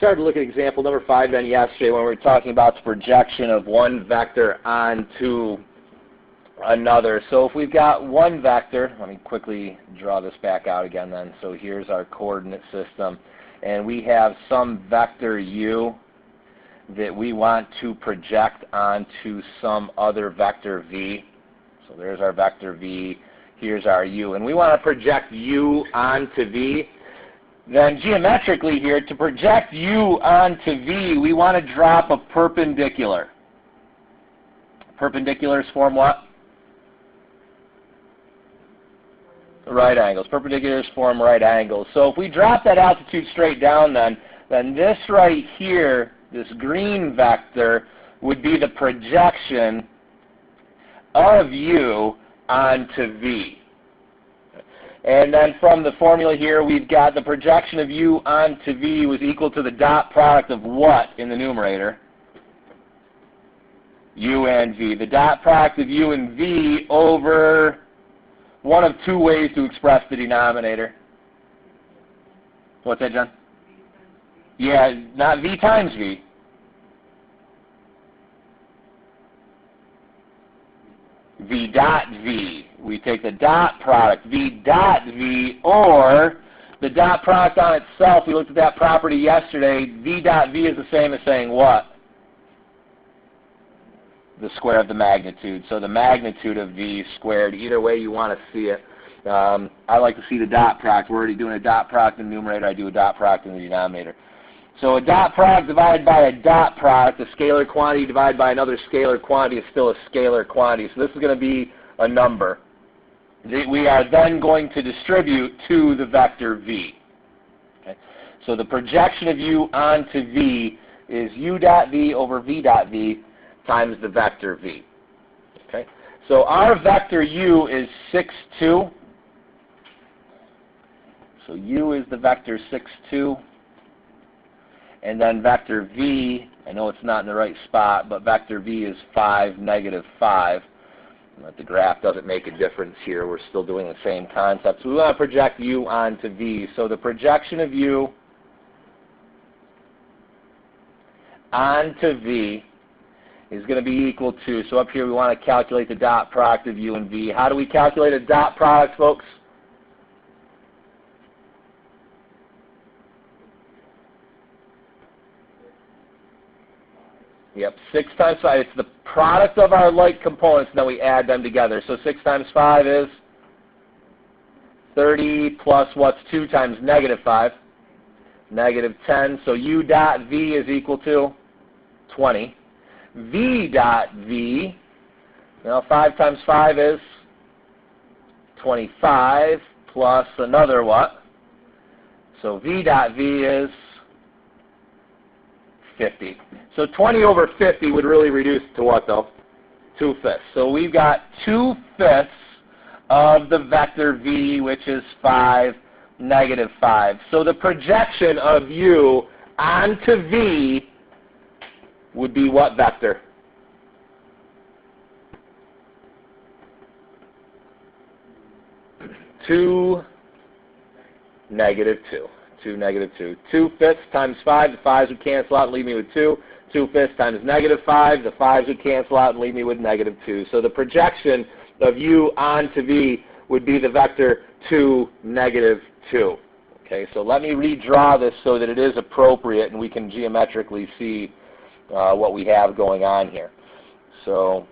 started to look at example number 5 then yesterday when we were talking about the projection of one vector onto another. So if we've got one vector, let me quickly draw this back out again then. So here's our coordinate system, and we have some vector u that we want to project onto some other vector v. So there's our vector v, here's our u, and we want to project u onto v. Then geometrically here, to project u onto v, we want to drop a perpendicular. Perpendiculars form what? Right angles. Perpendiculars form right angles. So if we drop that altitude straight down then this right here, this green vector, would be the projection of u onto v. And then from the formula here, we've got the projection of u onto v was equal to the dot product of what in the numerator? U and v. The dot product of u and v over one of two ways to express the denominator. What's that, John? Yeah, not v times v. V dot v. We take the dot product, v dot v, or the dot product on itself. We looked at that property yesterday. V dot v is the same as saying what? The square of the magnitude. So the magnitude of v squared. Either way you want to see it. I like to see the dot product. We're already doing a dot product in the numerator. I do a dot product in the denominator. So a dot product divided by a dot product, a scalar quantity divided by another scalar quantity is still a scalar quantity. So this is going to be a number that we are then going to distribute to the vector v. Okay? So the projection of u onto v is u dot v over v dot v times the vector v. Okay? So our vector u is 6, 2. So u is the vector 6, 2. And then vector v, I know it's not in the right spot, but vector v is 5, negative 5. But the graph doesn't make a difference here. We're still doing the same concept. So we want to project u onto v. So the projection of u onto v is going to be equal to, so up here we want to calculate the dot product of u and v. How do we calculate a dot product, folks? Yep, 6 times 5. It's the product of our like components, and then we add them together. So 6 times 5 is 30 plus what's 2 times negative 5? Negative 10. So u dot v is equal to 20. V dot v, now 5 times 5 is 25 plus another what? So v dot v is 50. So 20 over 50 would really reduce to what though? 2/5. So we've got 2/5 of the vector v, which is 5, negative 5. So the projection of u onto v would be what vector? Two, negative 2. 2, negative 2. 2/5 times 5, the 5s would cancel out and leave me with 2. 2/5 times negative 5, the 5s would cancel out and leave me with negative 2. So the projection of u onto v would be the vector 2, negative 2. Okay, so let me redraw this so that it is appropriate and we can geometrically see what we have going on here. So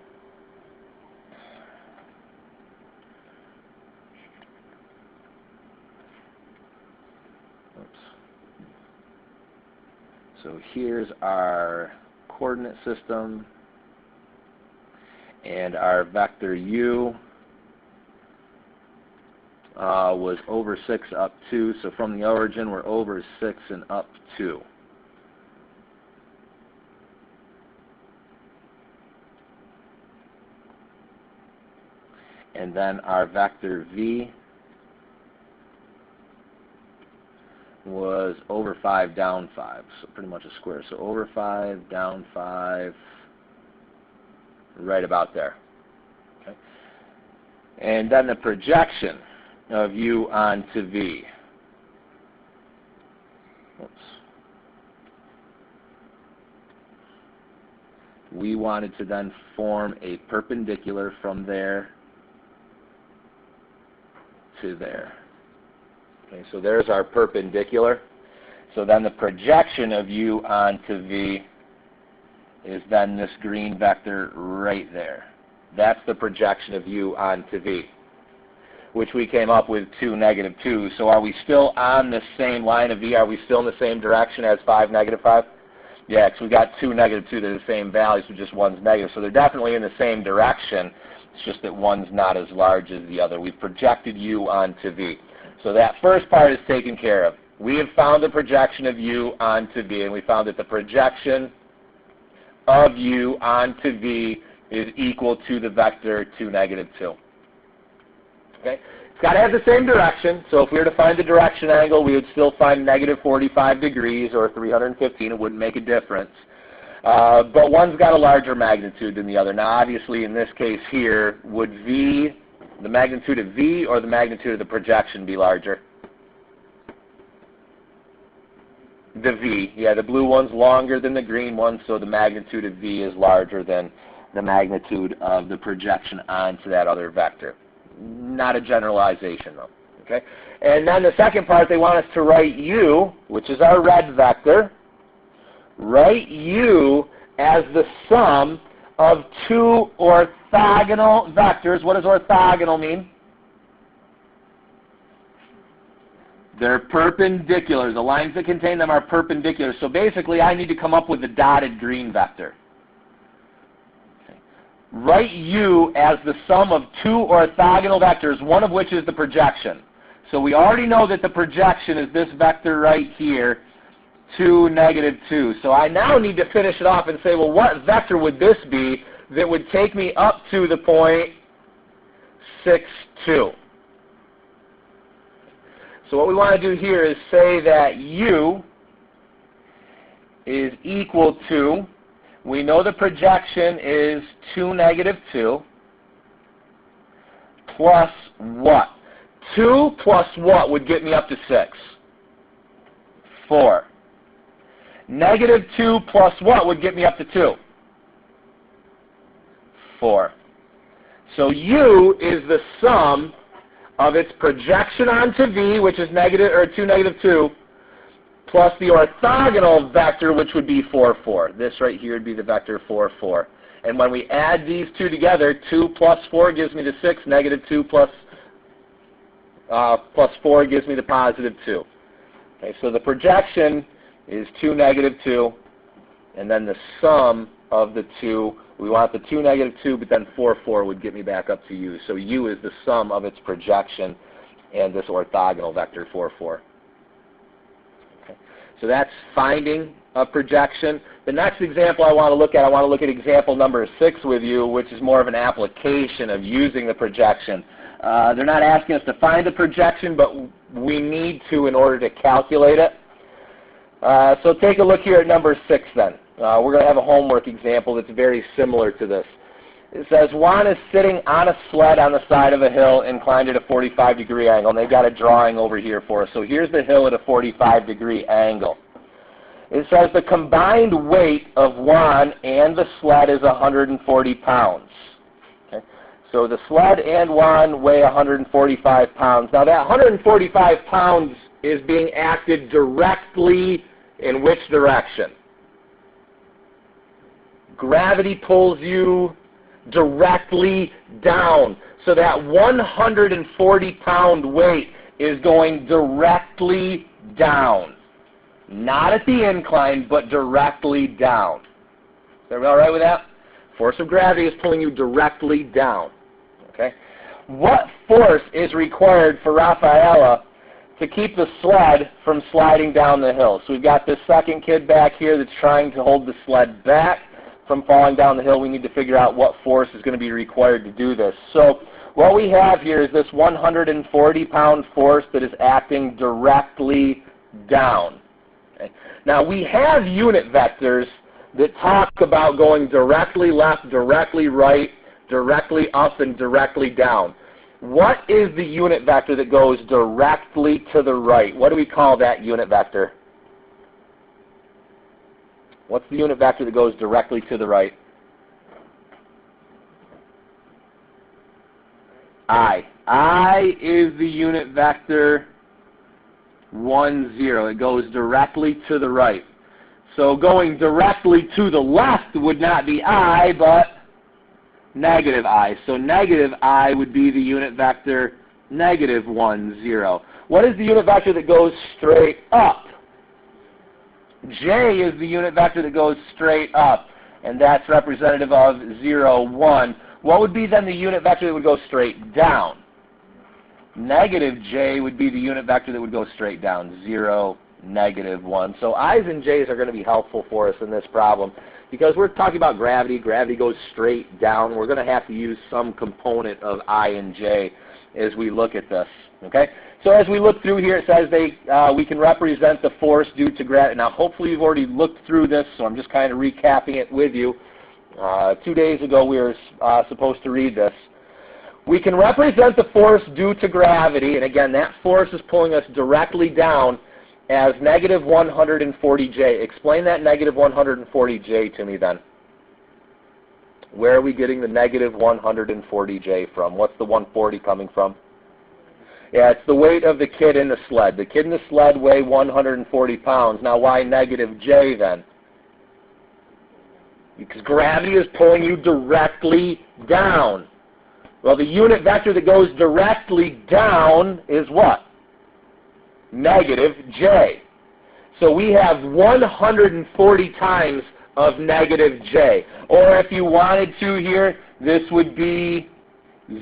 here's our coordinate system, and our vector u was over 6 up 2. So from the origin, we're over 6 and up 2. And then our vector v was over 5, down 5. So pretty much a square. So over 5, down 5, right about there. Okay. And then the projection of u onto v. Oops. we wanted to then form a perpendicular from there to there. Okay, so there's our perpendicular. So then the projection of u onto v is then this green vector right there. That's the projection of u onto v, which we came up with 2, -2. So are we still on the same line of v? Are we still in the same direction as 5, -5? Yeah, because we got 2, -2. They're the same values, but just one's negative. So they're definitely in the same direction. It's just that one's not as large as the other. We've projected u onto v. So that first part is taken care of. We have found the projection of u onto v, and we found that the projection of u onto v is equal to the vector 2, -2. Okay? It's got to have the same direction. So if we were to find the direction angle, we would still find -45 degrees or 315. It wouldn't make a difference. But one's got a larger magnitude than the other. Now, obviously, in this case here, would v, the magnitude of v or the magnitude of the projection be larger? The v. Yeah, the blue one's longer than the green one, so the magnitude of v is larger than the magnitude of the projection onto that other vector. Not a generalization, though. Okay? And then the second part, they want us to write u, which is our red vector, write u as the sum of 2 orthogonal vectors. What does orthogonal mean? They're perpendicular. The lines that contain them are perpendicular. So basically, I need to come up with the dotted green vector. Write u as the sum of 2 orthogonal vectors, one of which is the projection. So we already know that the projection is this vector right here, 2, -2. So I now need to finish it off and say, well, what vector would this be that would take me up to the point 6, 2? So what we want to do here is say that u is equal to, we know the projection is 2, -2, plus what? 2 plus what would get me up to 6? 4. -2 plus what would get me up to 2? 4. So u is the sum of its projection onto v, which is 2, -2, plus the orthogonal vector, which would be 4, 4. This right here would be the vector 4, 4. And when we add these two together, 2 plus 4 gives me the 6, -2 plus 4 gives me the +2. Okay, so the projection is 2, -2, and then the sum of the two, we want the 2, -2, but then 4, 4 would get me back up to u. So u is the sum of its projection and this orthogonal vector 4, 4. Okay. So that's finding a projection. The next example I want to look at example number 6 with you, which is more of an application of using the projection. They're not asking us to find the projection, but we need to in order to calculate it. So take a look here at number 6 then. We're going to have a homework example that's very similar to this. It says Juan is sitting on a sled on the side of a hill inclined at a 45-degree angle. And they've got a drawing over here for us. So here's the hill at a 45-degree angle. It says the combined weight of Juan and the sled is 140 pounds. Okay? So the sled and Juan weigh 145 pounds. Now that 145 pounds is being acted directly in which direction? Gravity pulls you directly down. So that 140-pound weight is going directly down. Not at the incline, but directly down. Is everybody all right with that? Force of gravity is pulling you directly down. Okay? What force is required for Rafaela to keep the sled from sliding down the hill? So we've got this second kid back here that's trying to hold the sled back from falling down the hill. We need to figure out what force is going to be required to do this. So what we have here is this 140-pound force that is acting directly down. Okay? Now we have unit vectors that talk about going directly left, directly right, directly up, and directly down. What is the unit vector that goes directly to the right? What do we call that unit vector? What's the unit vector that goes directly to the right? I. I is the unit vector 1, 0. It goes directly to the right. So going directly to the left would not be I, but negative I. So negative I would be the unit vector negative 1, 0. What is the unit vector that goes straight up? J is the unit vector that goes straight up, and that's representative of 0, 1. What would be then the unit vector that would go straight down? Negative J would be the unit vector that would go straight down, 0, negative 1. So I's and J's are going to be helpful for us in this problem because we're talking about gravity. Gravity goes straight down. We're going to have to use some component of I and J as we look at this. Okay? So as we look through here, it says we can represent the force due to gravity. Now, hopefully you've already looked through this, so I'm just kind of recapping it with you. 2 days ago, we were supposed to read this. We can represent the force due to gravity, and again, that force is pulling us directly down as negative 140J. Explain that negative 140J to me then. Where are we getting the negative 140J from? What's the 140 coming from? Yeah, it's the weight of the kid in the sled. The kid in the sled weigh 140 pounds. Now, why negative J then? Because gravity is pulling you directly down. Well, the unit vector that goes directly down is what? Negative J. So we have 140 times of negative J. Or if you wanted to here, this would be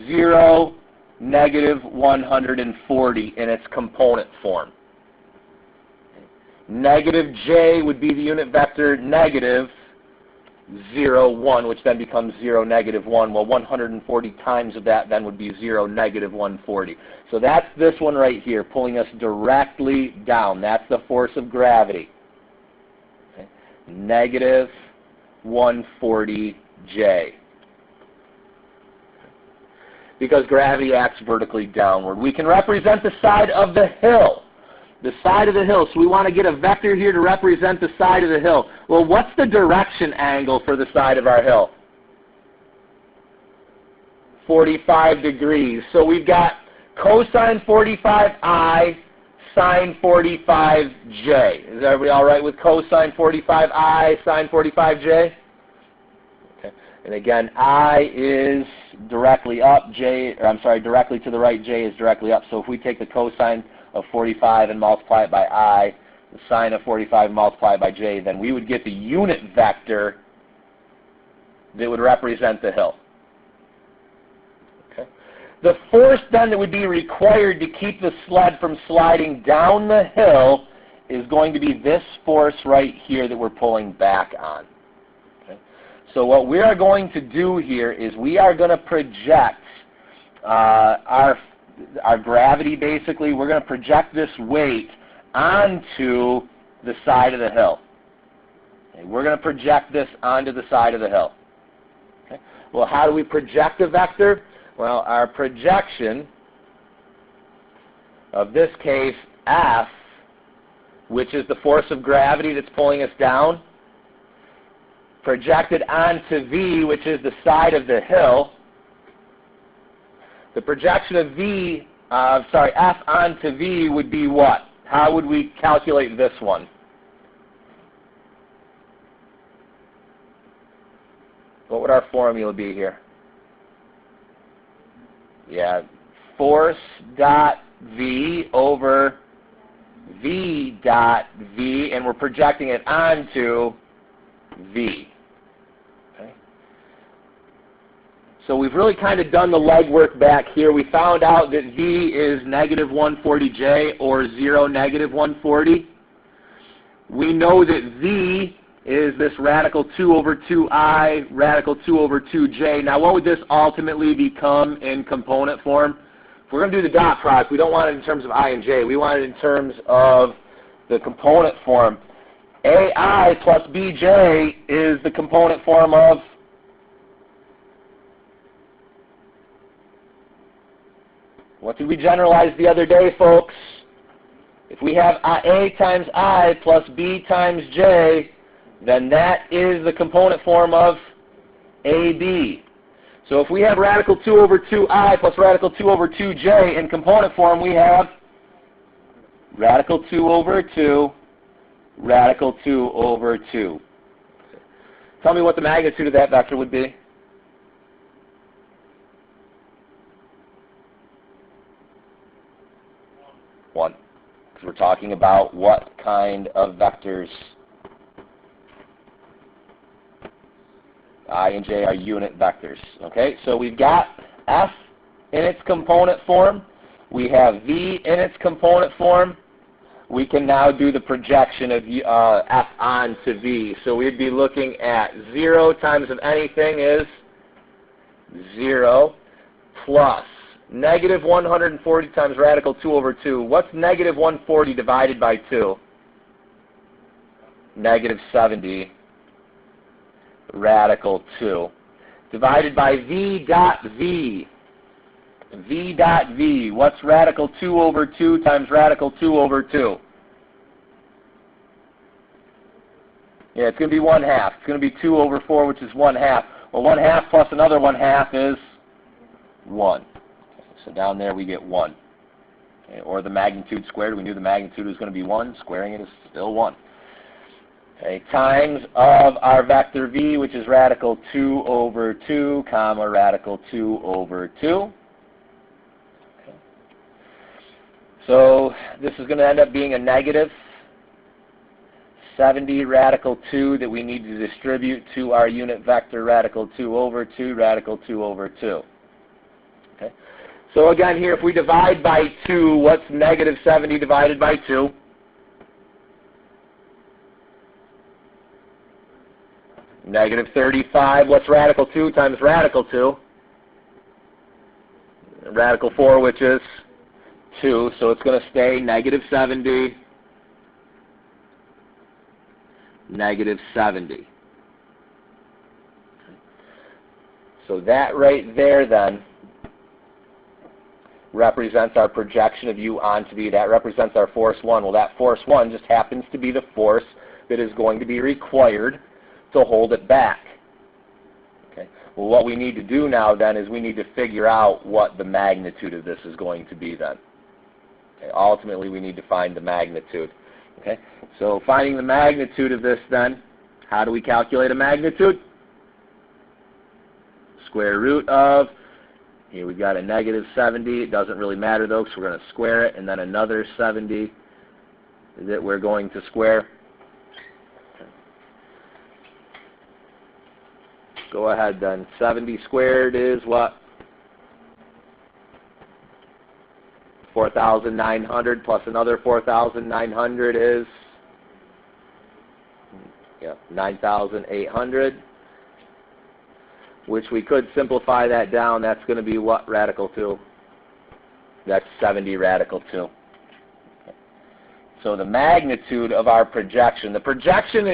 0, negative 140 in its component form. Negative J would be the unit vector negative 0, 1, which then becomes 0, negative 1. Well, 140 times of that then would be 0, negative 140. So that's this one right here, pulling us directly down. That's the force of gravity. Okay. Negative 140J. Because gravity acts vertically downward. We can represent the side of the hill. The side of the hill. So we want to get a vector here to represent the side of the hill. Well, what's the direction angle for the side of our hill? 45 degrees. So we've got cosine 45I, sine 45J. Is everybody all right with cosine 45I, sine 45J? Okay. And again, I is directly up, directly to the right, J is directly up. So if we take the cosine of 45 and multiply it by I, the sine of 45 multiplied by J, then we would get the unit vector that would represent the hill. Okay. The force then that would be required to keep the sled from sliding down the hill is going to be this force right here that we're pulling back on. Okay. So what we are going to do here is we are going to project our gravity, basically. We're going to project this weight onto the side of the hill. Okay, we're going to project this onto the side of the hill. Okay. Well, how do we project a vector? Well, our projection of this case, F, which is the force of gravity that's pulling us down, projected onto V, which is the side of the hill. The projection of F onto V would be what? How would we calculate this one? What would our formula be here? Yeah, force dot V over V dot V, and we're projecting it onto V. So we've really kind of done the legwork back here. We found out that V is negative 140J or 0, negative 140. We know that V is this radical 2 over 2I, radical 2 over 2J. Now what would this ultimately become in component form? If we're going to do the dot product, we don't want it in terms of I and J. We want it in terms of the component form. AI plus BJ is the component form of what did we generalize the other day, folks? If we have A times I plus B times J, then that is the component form of AB. So if we have radical 2 over 2i plus radical 2 over 2j in component form, we have radical 2 over 2, radical 2 over 2. Tell me what the magnitude of that vector would be. One. Because we're talking about what kind of vectors. I and j are unit vectors. Okay, so we've got f in its component form. We have v in its component form. We can now do the projection of f onto v. So we'd be looking at 0 times of anything is 0 plus negative 140 times radical 2 over 2. What's negative 140 divided by 2? Negative 70 radical 2. Divided by v dot v. V dot v. What's radical 2 over 2 times radical 2 over 2? Yeah, it's going to be 1/2. It's going to be 2 over 4, which is 1/2. Well, 1/2 plus another 1/2 is 1. So down there we get 1. Okay, or the magnitude squared. We knew the magnitude was going to be 1. Squaring it is still 1. Okay, times of our vector v, which is radical 2 over 2, comma, radical 2 over 2. Okay. So this is going to end up being a negative 70 radical 2 that we need to distribute to our unit vector radical 2 over 2, radical 2 over 2. Okay. So again here, if we divide by 2, what's negative 70 divided by 2? Negative 35. What's radical 2 times radical 2? Radical 4, which is 2. So it's going to stay negative 70, negative 70. So that right there then represents our projection of u onto v. That represents our force 1. Well, that force 1 just happens to be the force that is going to be required to hold it back. Okay. Well, what we need to do now then is we need to figure out what the magnitude of this is going to be then. Okay. Ultimately, we need to find the magnitude. Okay. So finding the magnitude of this then, how do we calculate a magnitude? Square root of, here we've got a negative 70. It doesn't really matter though, because we're going to square it, and then another 70 that we're going to square. Go ahead then. 70 squared is what? 4,900 plus another 4,900 is 9,800, which we could simplify that down. That's going to be what radical 2? That's 70 radical 2. Okay. So the magnitude of our projection, the projection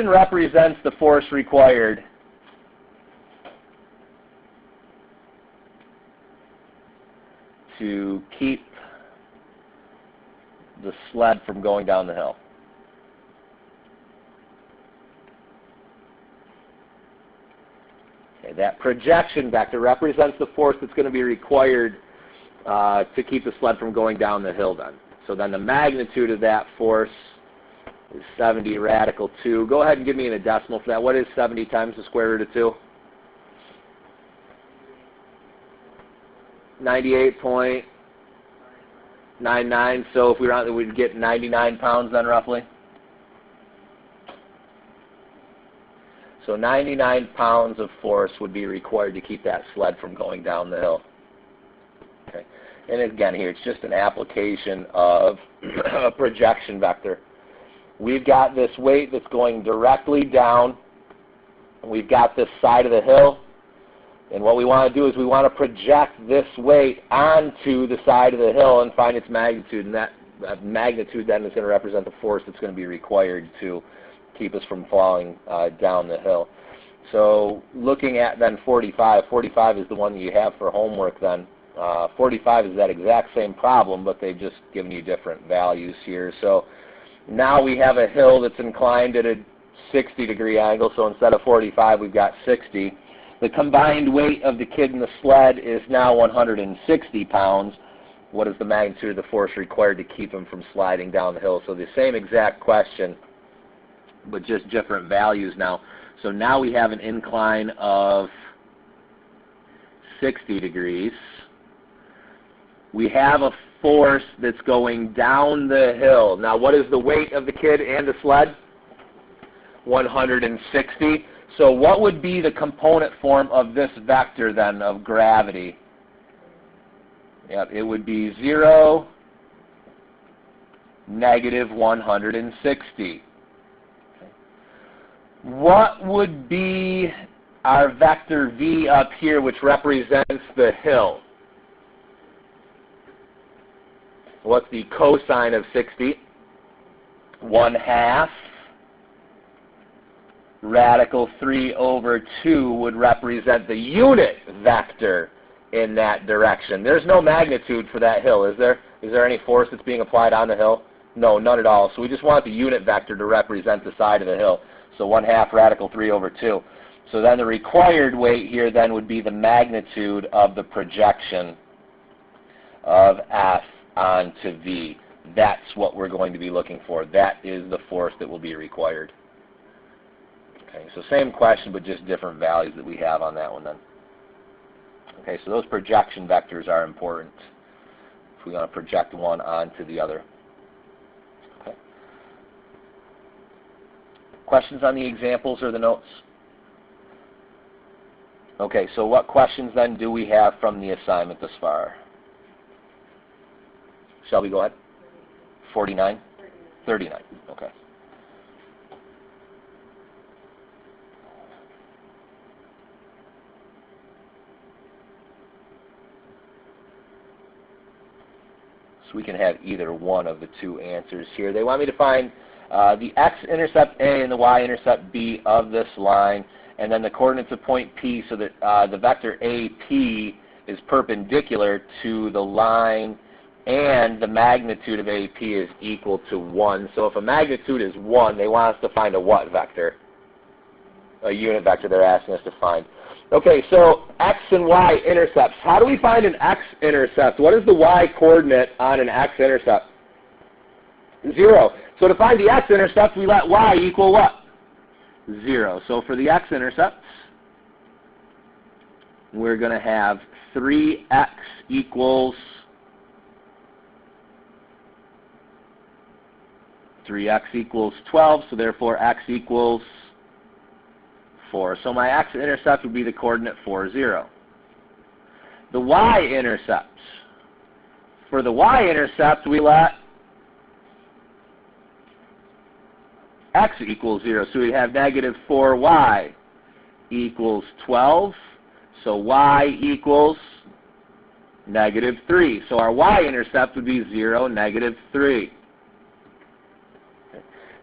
represents the force required to keep the sled from going down the hill. Okay, that projection vector represents the force that's going to be required to keep the sled from going down the hill then. So then the magnitude of that force is 70 radical 2. Go ahead and give me a decimal for that. What is 70 times the square root of 2? 98.99. So if we round it, we'd get 99 pounds then roughly. So 99 pounds of force would be required to keep that sled from going down the hill. Okay. And again here, it's just an application of a projection vector. We've got this weight that's going directly down. We've got this side of the hill. And what we want to do is we want to project this weight onto the side of the hill and find its magnitude. And that magnitude then is going to represent the force that's going to be required to keep us from falling down the hill. So looking at then 45. 45 is the one that you have for homework then. 45 is that exact same problem, but they've just given you different values here. So now we have a hill that's inclined at a 60-degree angle, so instead of 45, we've got 60. The combined weight of the kid and the sled is now 160 pounds. What is the magnitude of the force required to keep him from sliding down the hill? So the same exact question, but just different values now. So now we have an incline of 60 degrees. We have a force that's going down the hill. Now what is the weight of the kid and the sled? 160. So what would be the component form of this vector then of gravity? Yep, it would be 0, negative 160. What would be our vector v up here, which represents the hill? What's the cosine of 60? 1/2. Radical 3 over 2 would represent the unit vector in that direction. There's no magnitude for that hill, is there? Is there any force that's being applied on the hill? No, none at all. So we just want the unit vector to represent the side of the hill. So 1/2 radical 3 over 2. So then the required weight here then would be the magnitude of the projection of F onto V. That's what we're going to be looking for. That is the force that will be required. Okay, so same question, but just different values that we have on that one then. Okay, so those projection vectors are important if we want to project one onto the other. Okay. Questions on the examples or the notes? Okay, so what questions then do we have from the assignment thus far? Shelby, go ahead. 49? 39. Okay. So we can have either one of the two answers here. They want me to find the x-intercept A and the y-intercept B of this line, and then the coordinates of point P, so that the vector AP is perpendicular to the line, and the magnitude of AP is equal to 1. So if a magnitude is 1, they want us to find a what vector? A unit vector they're asking us to find. Okay, so x and y intercepts. How do we find an x-intercept? What is the y coordinate on an x-intercept? 0. So to find the x-intercept, we let y equal what? 0. So for the x-intercepts, we're going to have 3x equals 12, so therefore x equals 4. So my x-intercept would be the coordinate 4, 0. The y-intercept. For the y-intercept, we let x equals 0. So we have negative 4y equals 12. So y equals negative 3. So our y-intercept would be 0, negative 3.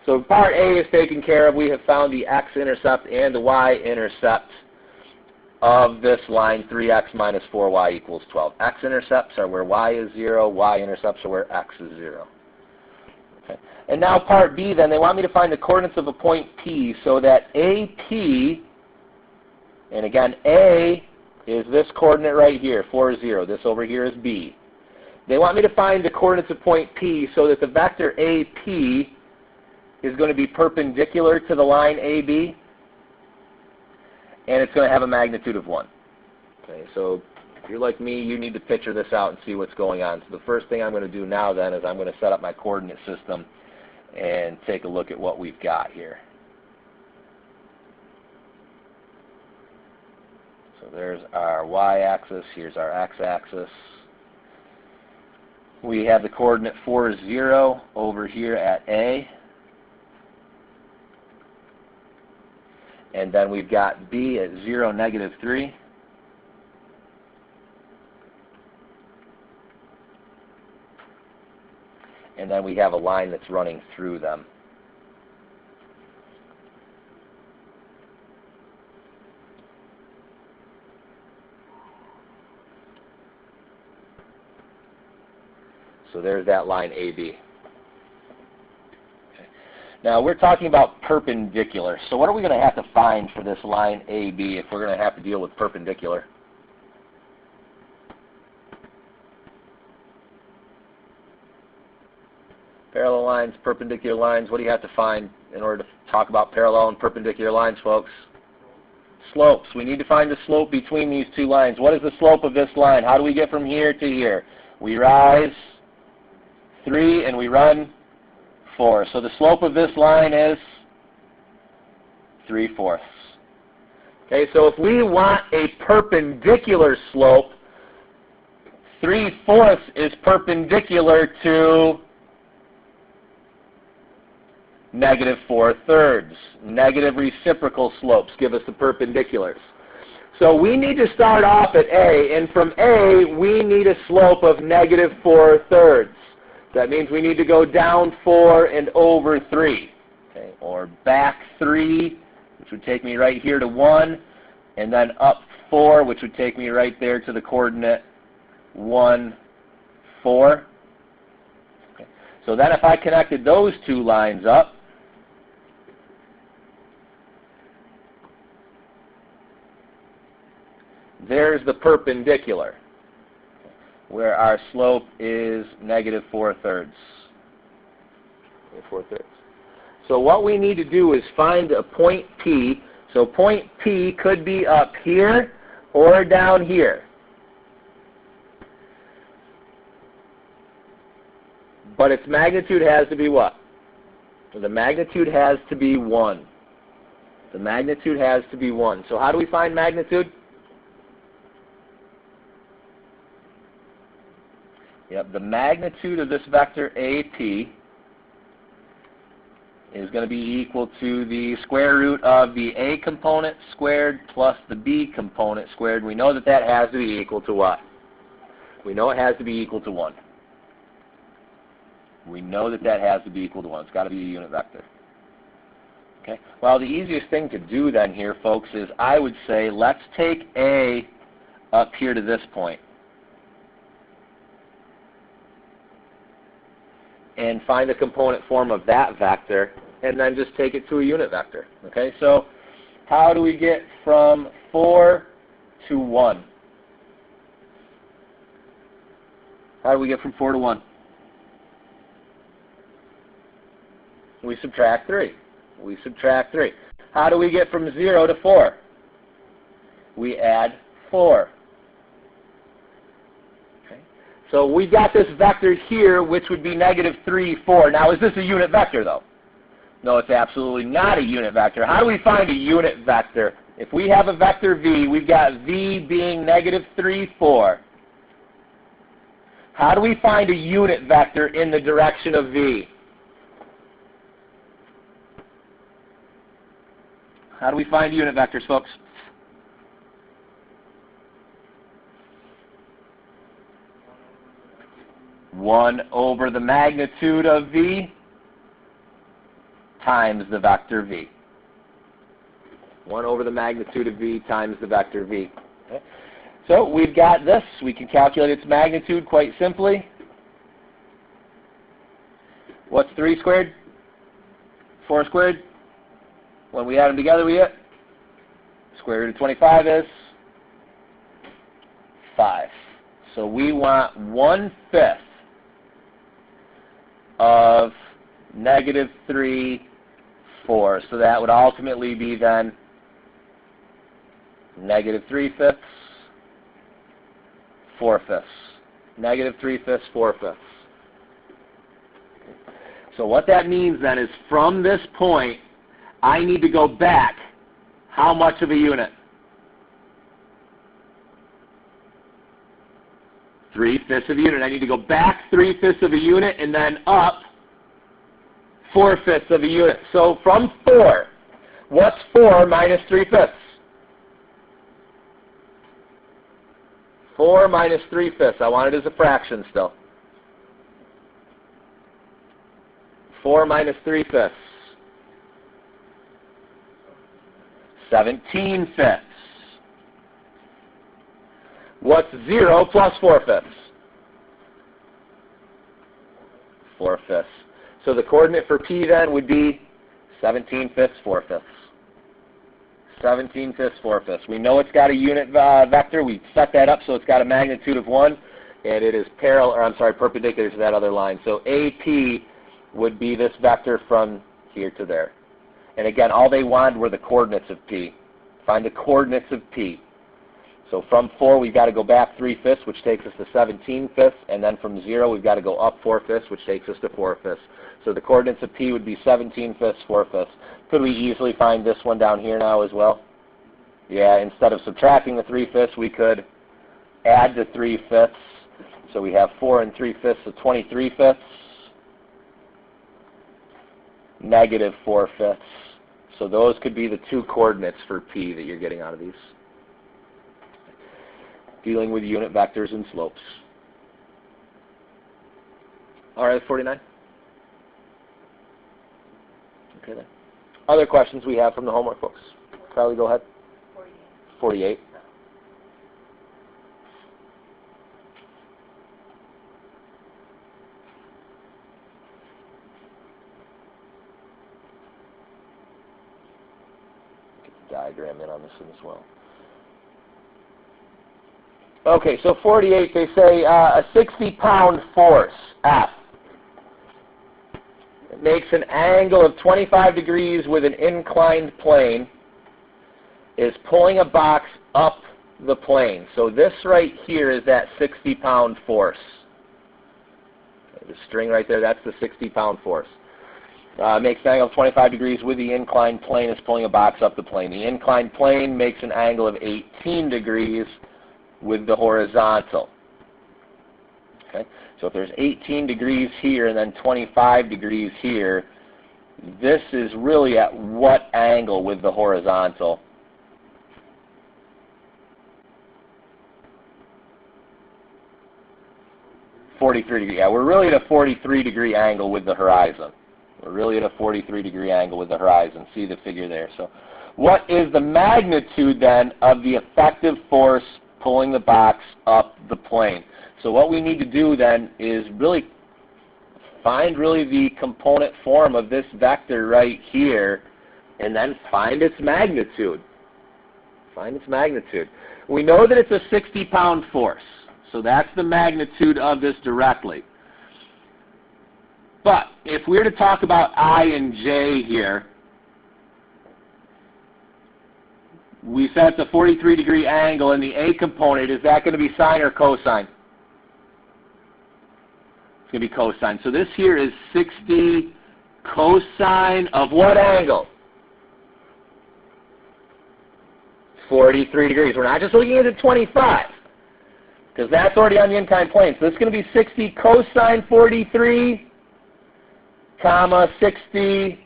So part A is taken care of. We have found the x-intercept and the y-intercept of this line, 3x minus 4y equals 12. X-intercepts are where y is 0. Y-intercepts are where x is 0. Okay. And now part B, then, they want me to find the coordinates of a point P, so that AP, and again, A is this coordinate right here, 4, 0. This over here is B. They want me to find the coordinates of point P so that the vector AP is going to be perpendicular to the line AB, and it's going to have a magnitude of 1. Okay, so if you're like me, you need to picture this out and see what's going on. So the first thing I'm going to do now then is I'm going to set up my coordinate system and take a look at what we've got here. So there's our y-axis, here's our x-axis. We have the coordinate 4, 0 over here at A. And then we've got B at 0, negative 3. And then we have a line that's running through them. So there's that line AB. Now we're talking about perpendicular. So what are we going to have to find for this line AB if we're going to have to deal with perpendicular? Parallel lines, perpendicular lines, what do you have to find in order to talk about parallel and perpendicular lines, folks? Slopes. We need to find the slope between these two lines. What is the slope of this line? How do we get from here to here? We rise 3 and we run 4. So the slope of this line is 3/4. Okay, so if we want a perpendicular slope, 3/4 is perpendicular to -4/3. Negative reciprocal slopes give us the perpendiculars. So we need to start off at A, and from A, we need a slope of -4/3. That means we need to go down 4 and over 3, okay, or back 3, which would take me right here to 1, and then up 4, which would take me right there to the coordinate 1, 4. Okay. So then if I connected those two lines up, there's the perpendicular, where our slope is -4/3. 4/3. So what we need to do is find a point P. So point P could be up here or down here. But its magnitude has to be what? The magnitude has to be 1. The magnitude has to be 1. So how do we find magnitude? Yep, the magnitude of this vector AP is going to be equal to the square root of the A component squared plus the B component squared. We know that that has to be equal to what? We know it has to be equal to 1. We know that that has to be equal to 1. It's got to be a unit vector. Okay. Well, the easiest thing to do then here, folks, is I would say let's take A up here to this point and find the component form of that vector, and then just take it to a unit vector. Okay, so how do we get from 4 to 1? How do we get from 4 to 1? We subtract 3. We subtract 3. How do we get from 0 to 4? We add 4. So we've got this vector here, which would be -3, 4. Now, is this a unit vector, though? No, it's absolutely not a unit vector. How do we find a unit vector? If we have a vector v, we've got v being -3, 4. How do we find a unit vector in the direction of v? How do we find unit vectors, folks? One over the magnitude of v times the vector v. 1 over the magnitude of v times the vector v. Okay. So we've got this. We can calculate its magnitude quite simply. What's 3 squared? 4 squared? When we add them together, we get square root of 25 is 5. So we want 1/5 of -3, 4. So that would ultimately be then -3/5, 4/5. -3/5, 4/5. So what that means then is from this point, I need to go back how much of a unit? 3/5 of a unit. I need to go back 3/5 of a unit and then up 4/5 of a unit. So from 4, what's 4 minus 3/5? 4 minus 3/5. I want it as a fraction still. 4 minus 3/5. 17/5. What's 0 plus 4/5? 4/5. So the coordinate for P then would be 17/5, 4/5. 17/5, 4/5. We know it's got a unit vector. We set that up so it's got a magnitude of 1, and it is perpendicular to that other line. So AP would be this vector from here to there. And again, all they wanted were the coordinates of P. Find the coordinates of P. So from 4, we've got to go back 3/5, which takes us to 17/5, and then from 0, we've got to go up 4/5, which takes us to 4/5. So the coordinates of P would be 17/5, 4/5. Could we easily find this one down here now as well? Yeah, instead of subtracting the 3/5, we could add the 3/5. So we have 4 and 3/5, so 23/5. Negative 4/5. So those could be the two coordinates for P that you're getting out of these. Dealing with unit vectors and slopes. All right, 49? Okay then. Other questions we have from the homework, folks? Carly, go ahead. 48. Get the diagram in on this one as well. Okay, so 48, they say a 60-pound force, F, it makes an angle of 25 degrees with an inclined plane, is pulling a box up the plane. So this right here is that 60-pound force. The string right there, that's the 60-pound force. Makes an angle of 25 degrees with the inclined plane, is pulling a box up the plane. The inclined plane makes an angle of 18 degrees with the horizontal. Okay, so if there's 18 degrees here and then 25 degrees here, this is really at what angle with the horizontal? .43 degrees. Yeah, we're really at a 43-degree angle with the horizon. We're really at a 43-degree angle with the horizon. See the figure there. So what is the magnitude then of the effective force pulling the box up the plane? So what we need to do then is really find the component form of this vector right here, and then find its magnitude. Find its magnitude. We know that it's a 60-pound force, so that's the magnitude of this directly. But if we were to talk about I and J here, we set the 43-degree angle, and the A component, is that going to be sine or cosine? It's going to be cosine. So this here is 60 cosine of what angle? 43 degrees. We're not just looking at the 25, because that's already on the inclined plane. So this is going to be 60 cosine 43, comma 60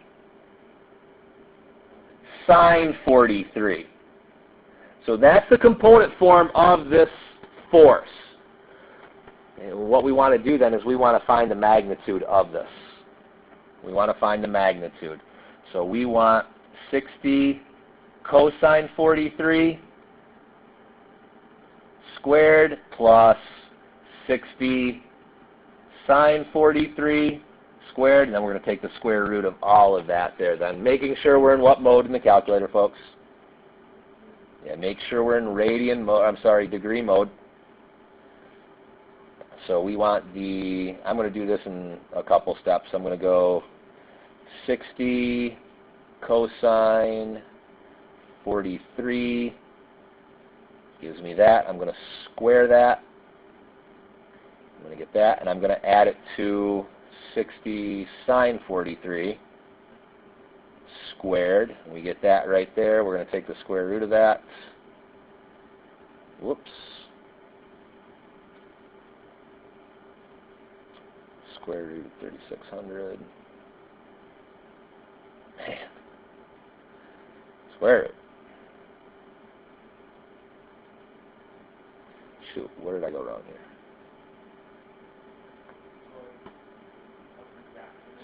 sine 43. So that's the component form of this force. And what we want to do then is we want to find the magnitude of this. We want to find the magnitude. So we want 60 cosine 43 squared plus 60 sine 43 squared, and then we're going to take the square root of all of that there then, making sure we're in what mode in the calculator, folks? Yeah, make sure we're in radian mode, degree mode. So we want the, I'm going to do this in a couple steps. I'm going to go 60 cosine 43 gives me that. I'm going to square that. I'm going to get that, and I'm going to add it to 60 sine 43 squared. And we get that right there. We're going to take the square root of that. Whoops. Square root of 3600. Man. Square root. Shoot, where did I go wrong here?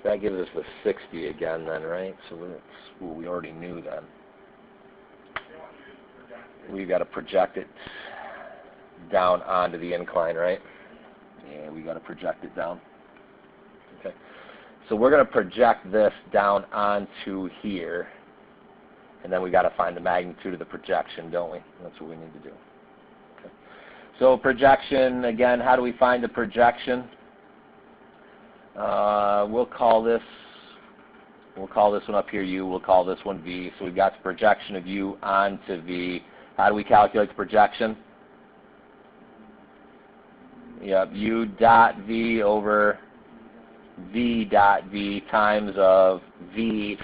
So that gives us the 60 again then, right? So that's what we already knew then. We've got to project it down onto the incline, right? Yeah, we got to project it down. Okay. So we're going to project this down onto here. And then we got to find the magnitude of the projection, don't we? That's what we need to do. Okay. So projection, again, how do we find the projection? We'll call this one up here U. We'll call this one V. So we've got the projection of U onto V. How do we calculate the projection? Yep, U dot V over V dot V times of V.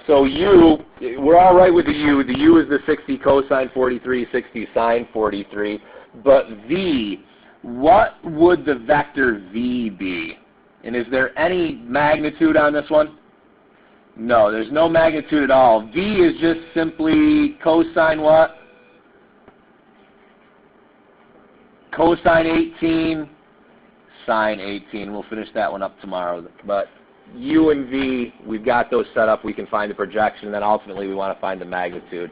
So U, we're all right with the U. The U is the 60 cosine 43, 60 sine 43. But V, what would the vector V be? And is there any magnitude on this one? No, there's no magnitude at all. V is just simply cosine what? Cosine 18, sine 18. We'll finish that one up tomorrow. But U and V, we've got those set up. We can find the projection, and then ultimately we want to find the magnitude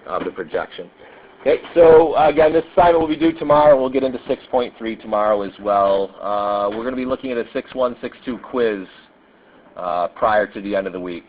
of the projection. Okay, so again, this assignment will be due tomorrow. We'll get into 6.3 tomorrow as well. We're going to be looking at a 6.1, 6.2 quiz prior to the end of the week.